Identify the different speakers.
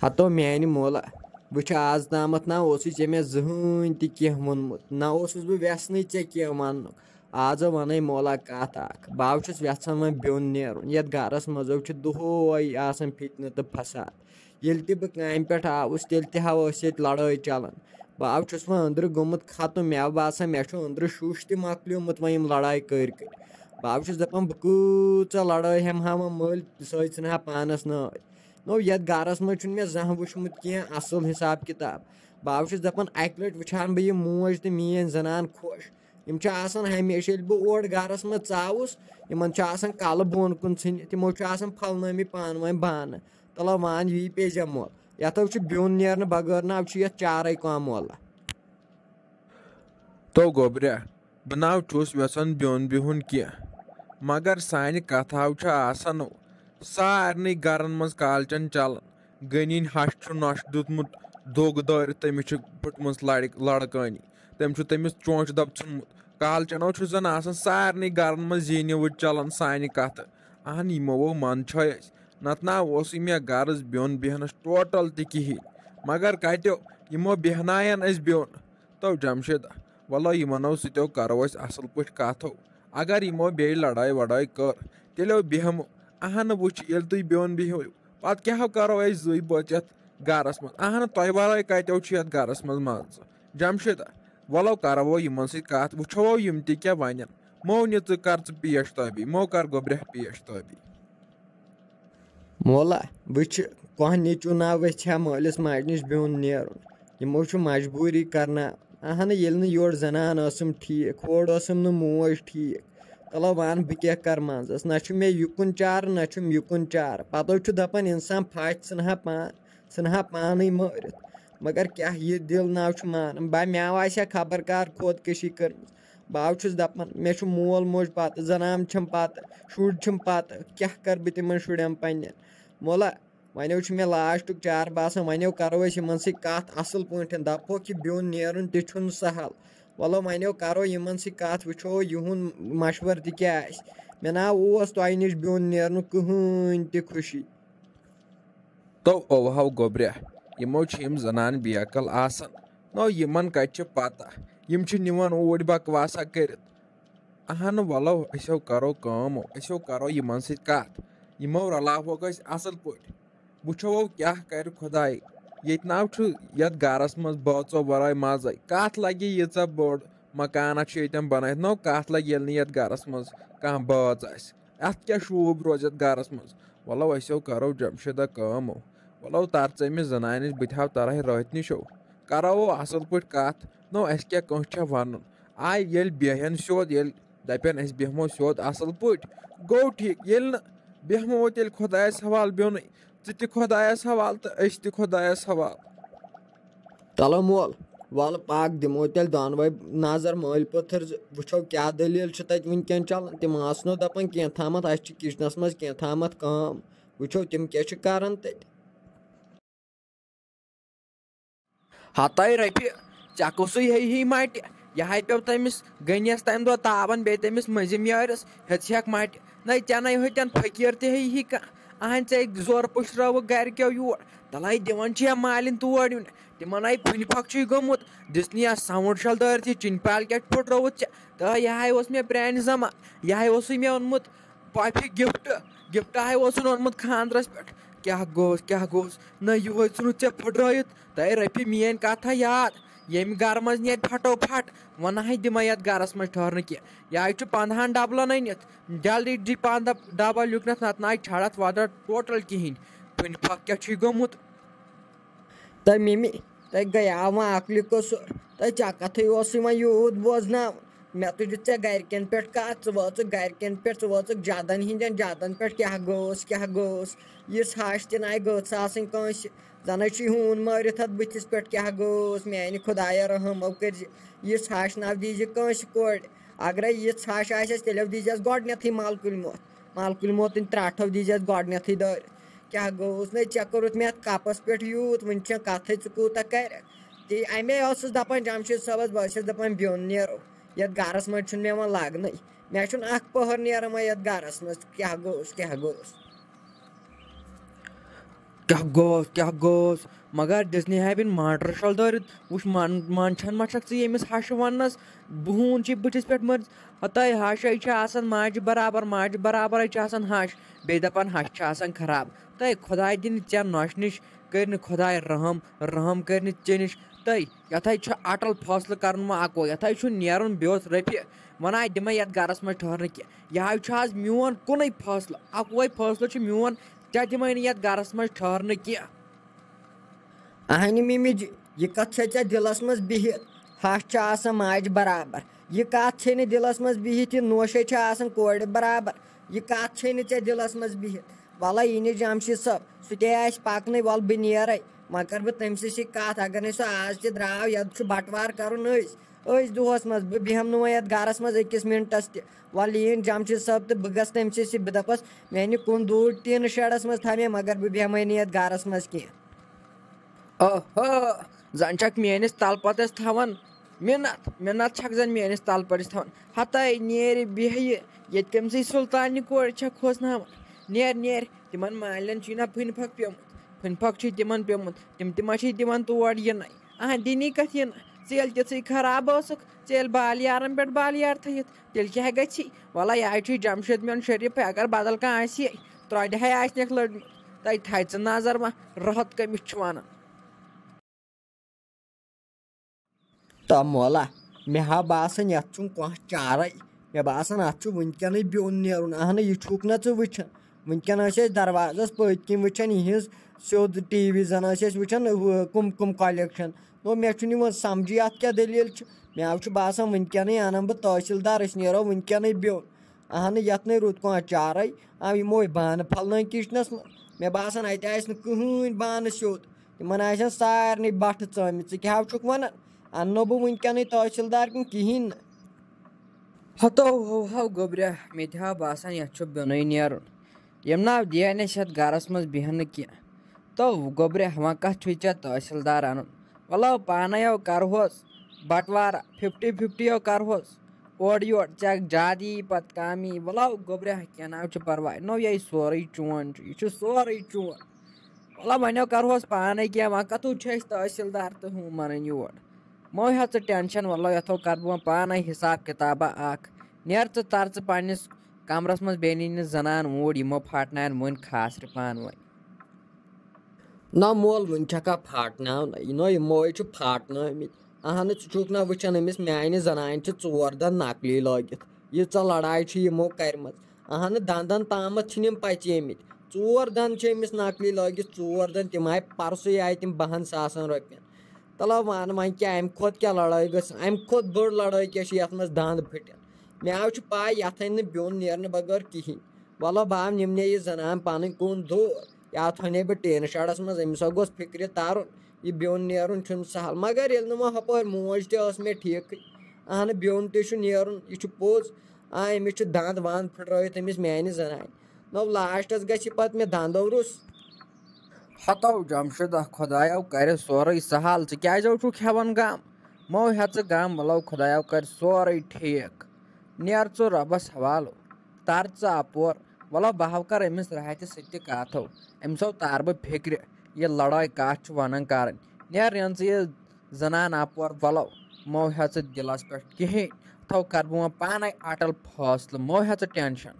Speaker 1: हतो म्यानि मोला वुछ आज तामत ना ओसुस मे जहन ति कह वोनमुत ना ओसुस बह व्यसने ऐ कह वन आज वन मोला कत बह छुस यछान वह बियोन नेरुन यथ गरस मजो दोहै आसान फितन तो फसाद येल ति बह काम पे आवुस तेल ति हाव लड़ाई चलान बह छुस वह अंदर गोमुत खत्म मे बसान मे अंदर शुश ति मकलियोमुत वह लड़ाई कर बह छुस दपान बह कूचा लड़ाई हम हा मल सह हा पानस नाय नो यथ गरस मज मे जहाँ वुचमुत कह असल हिसाब किताब बह छुस दपान अक लट वुचान बह मोज तो मीन जनान खुश यम हमेशा बह और गरस मज चावुस इन कल बोन कुन इन तमो फलनमि पान वन बान तलो मान यी पेजा मोल यथो बियोन नेरन बगैर ना यथ चारे कम मोला
Speaker 2: तो गोब्रिया बह चुस यसान बियोन बिहुन कह मगर सान कथाव आसान सारे गरन मज कालचन चलान गनिन हश नश दुतमुत दोग दर तमिस फुटम लड़कानी तमिस चोंच दब चुनमुत कालचनो जन आसान सारे गरन मज जी वुत चलान सान कथ अहन यमो मन नत ना मे गर्ज बियोन बेहनस टोटल ति कहें मगर कतो यमो बेहनायन बियोन तो जमशेद वलो यमनो सतो करो असल पे कथो अगर यमो बे लड़ाई वड़ाई कर तेलो बेहमो अहन वुच ये तुम बियोन बिहो पत क्या करो जी बच गरस मज अहन तह वर कतो गरस मज मज जमशेद वलो करो यमन सत वुचो यम ति क्या वन मो नि कर पेश तबी मो कर गोब्रह पेश तबी
Speaker 1: मोला वुच कह नीचू ना वह मालिस माज नश बियोन नेरुन यमो मजबूरी करना अहन ये योर जनान ठीक खोड़ मोज ठीक चलो वन बह क्या कर मंजस ना मे युकुन चार ना युकुन चार पतो दपान इंसान फच सह पान मारित मगर क्या ये दिल ना मान बह मे आसा खबर कार खोदकशी कर बह दपान मे मोल मोज पत जनान पत शुर पत क्या कर बह तिमन शुरन पन्न मोला वनो मे लास्ट चार बसान वनो करो इन कत असल पे दपो कि बियोन नेरुन तुम सहल वलो वनो करो इन कत वो युन मशवर तह क्या मे ना तह नश बियोन नेरन कहन तह खुशी
Speaker 2: तो ओवहो गोब्रिया यमो जनान बेकल आसान नो यमन कत पता यम निवन ऊर बकवासा कर अहन वलो असो करो कमो असो करो यमन सत यमो रलावोक असल पे वुचो क्या कर खुदाई ये ना यथ गरस मज बचो वर मजे कत लगे यीचा बड़ मकाना बन नो कत लगे ये गरस मज कह बच अत क्या शूब रोज गरस मज वलो असो करो जमशेदा कमो वलो तर अमिस जनान बह तरह रथ निशो करो असल पे कत नो अस क्या कह वन आय ये बेहन सोद ये दपन अस बेहमो सोद असल पे गो ठीक ये बेहमो तेल खुदायस हवाल बियोन ति खुदायस हवाल तो अस ति खुदायस हवाल
Speaker 1: चलो मोल वल पाक दिमो तेल दोनवे नजर मल पत्थर वुचो क्या दलील तत वनकन चलान तम आसनो दपान कह थामत अस किचनस मज कह थामत काम वुचो तम क्या करान तत
Speaker 3: हतई रफि चकुस हे मट यह पे तमिस गनियस तम दो तावन बे तमिस मजिम यारिस हेक मट न चन हतन फकीर तही अहन ऐ जोर पुशरव गरको योर तलाई दिवान मालिन तोड़ यून तिमन आई खुन फक गोमुत दिसनी साउंड शल दर चिन पाल क्या फुट्रोत तो यह मे प्रान जमान यह मे ओनमुत पफि गिफ्ट ओनमुत खानदरस पे क्या गोस न यह नु ऐ फुट्रत तय रफि मेन कथा याद यम गर मज ने फटोफट वन दिम ये गरस मज ठहर कह यह 15 डबलन अनित जल्दी दी 15 डबल लुकनत नत ना छड़त वदत टोटल कहें खुन फक क्या गोमुत
Speaker 1: तह मिमी तह गया वह अकल कसूर तह चा कथ यूत बोजना मे तुज गरकन पे कत वोच गरकन पे वोच जदन हिंदन जदन पे क्या गोस यस हश तह गस कंस जन हून मारित बुथिस पे क्या गोस मानि खुदाया रहमो कर यस हश नव दीज कंस कोड़ अगर यस हश आस तेल दीजस गोडनथ मालकुल मोतन त्राठो दीजस गोडनथ दर क्या गोस न ऐ कोरुत मे कपस पे यूत वन कथ कूता कर ती अमे दपान जमशेद सबस बस दपान बियोन नेरो ये गरस मज मे वन लगन मे पहर नेरान ये गरस मज क्या गोस
Speaker 3: क्या गोस मगर दिसने है माटर शल दरित वुश मानछन मशक चे यमिस हश वनस बहून बटिस पे मर हतय हश माज बराबर हश बे दपान हश खराब तय खुदाय दिन चे नश निश कर खुदाय रहम कर चे निश तय यथाई अटल फैसल कर अको यथाई नेरुन बेस रफि वन दिम ये गरस मज ठहर यह आज मोन कुन फैसल अको फैसल मोन क्या दिम ये गरस मज ठहर कह
Speaker 1: अहन मिमिज यह कत छे दिलस मज बिहित हश माज बराबर यह कत छे दिलस मज बिहित यह नोशे कोर बराबर यह कत छे चे दिलस मज बिहित वल यी जमशिद सब सह पकन वल बह नेर वह कर बह तम कत अगर सह आज द्राव ये बटवार कर दोहस मज बह बेहम ये गरस मज अकिस मिनटस तल यीन जमशिद सब तो बह गस तम बह दपस मे कुन दूर टीन शेडस मज थे मगर बह बेहम ये गरस मज कह
Speaker 3: ओहो जन छक मेनिस तलपतस थवन मिन्नत छक जन मेनिस तलपतस थवन हतय नेर बेह ये तमसी सुल्तान कोर छक खोसनावन नेर तिमन मालन ना फन फक पेमुत फन फक तिमन पेमुत तिम दिवन तोड़ इन अहन दिनी कथ इन चेल तिथि खराब चेल बालियारन पे बालियार थित तेल क्या गि वल यह जमशेद मेन शरीफ अगर बदल कह त्रोडे आसनक लड़मुत तय थे नजर मा रहत कमिस वन
Speaker 1: तो मोला मे हा बासन ये कह चारे मे बासन अत वनकन ब्योन नेरुन अहन यह छुक ना वुचान वनकन दरवाजस पत्किन वुचान यहज सोद टीवी जन वुचान कुम कुम कलेक्शन नो मे वो समझी अत क्या दलील मे बासान वनकन अन बह तहसीलदार नो वनकन ब्योन अहन यत न रुत कह चारे यमो बान फलन किचनस मे बासान अत कहन बान सोद तिमन सारे बट च क्या वन अन्नो बह वनकन तहसीलदार किन कहें
Speaker 3: हतो हो गोब्रिया मे बासान ये ब्योन नेरुन यम नाव दियान गरस मज बेहन कह तो गोब्रिया वह कत तहसीलदार अन वलो पानो करहोस बटवारा 50-50 करहोस ओर योर चे ज्यादा पत कमी वलो गोब्रिया क्या नाव परवाह नो ये सोरे चोन यह सोरे चोन वलो वनो करहोस पाने क्या वह कतु तहसीलदार तो हूँ मन योर मो हे टेंशन वलो यथो कर बह पान हिसाब किताबा नेर तर पन्निस कमरस मज बेनी जनान मूड यमो फटनान मुन खासर पान वन
Speaker 1: ना मोल वन छका फाटन नो यमो फाटन अहन चुक ना वुचान अमिस म्यान जनान 4 दंद नकली लगित यीच लड़ाई यमो करम अहन दंदन ताम पचे 4 दंद अमिस नकली लगित 4 दंद तम आय परसु आय तम 20,000 रुपयन तल वन वन क्या अम खोत क्या लड़ाई गम खोत बड़ लड़ाई क्या ये मज दंद फटन मे पाय यथन ब्योन नेरन बगैर कहें वलो बह निमने यह जनान पन कुन दूर या थने बह टीन शेडस मज अमिस गोस फिक्र तारुन यह ब्योन नेरुन सहल मगर ये हपर मोज तस मे ठीक अहन ब्योन तेरुन यह पोज अमिस दंद वंद फुट अमिस म्यान जनान नो लास्टस ग मे दंदो रुस
Speaker 3: हतो जमशेद खुदायो कर सोरे सहल क्या हेवन गम मो हे गम वलो खुदायो कर सोरे ठीक नेर रबस हवालो तर अपोर वलो बह कर अमिस राहत सत्य कथो अमसो तार बह फिक्र यह लड़ाई कत वन कर नेर ये जनान अपोर वलो मो हे दिलस पे कहें थो कर बह पान अटल फैसल मो हे टेंशन